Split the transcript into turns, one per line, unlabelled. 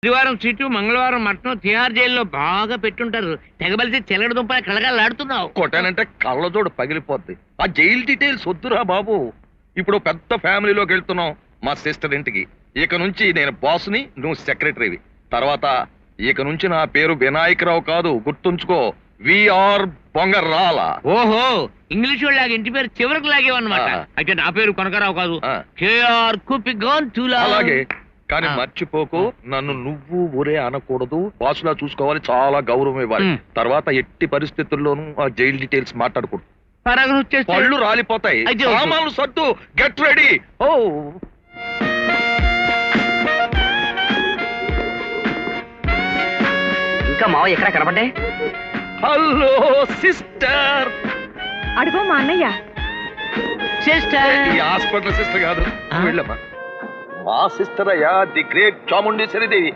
శనివారం సీటు, మంగళవారం మటన్ తిహార్ జైల్లో బాగా పెట్టుంటారు. తెగబలిసి చెల్లడి దుంప కలగాలాడుతున్నావు.
కొట్టానంటే కళ్ళజోడు పగిలిపోద్ది. ఆ జైలు డీటెయిల్స్ వద్దురా బాబు. ఇప్పుడు పెద్ద ఫ్యామిలీలోకి వెళ్తున్నాం, మా సిస్టర్ ఇంటికి. ఇక నుంచి నేను బాస్ని, నువ్వు సెక్రటరీవి. తర్వాత ఇక నుంచి నా పేరు వినాయకరావు కాదు, గుర్తుంచుకో, విఆర్ బొంగరాల.
ఓహో, ఇంగ్లీష్ వాళ్ళగా ఇంటి పేరు చివరికి లాగేవన్నమాట. అయితే నా పేరు కొనకరావు కాదు, కేఆర్ కుపిగాన్ టూలా.
అలాగే, కానీ మర్చిపోకు, నన్ను నువ్వు ఒరే అనకూడదు, బాసులా చూసుకోవాలి, చాలా గౌరవం ఇవ్వాలి. తర్వాత ఎట్టి పరిస్థితుల్లోనూ ఆ జైలు డీటెయిల్స్ మాట్లాడకూడదు. పళ్ళు రాలిపోతాయి. సామాన్లు సర్దు, గెట్ రెడీ. ఓ
ఇంకా మావ ఎక్కడ కనబడ్డే?
Hello sister.
అడుగో మా అన్నయ్య.
సిస్టర్,
ఈ హాస్పిటల్ సిస్టర్ కాదు, వెళ్ళమ్మా. మా సిస్టర్ అయ్యా, ది గ్రేట్ చాముండేశ్వరి దేవి.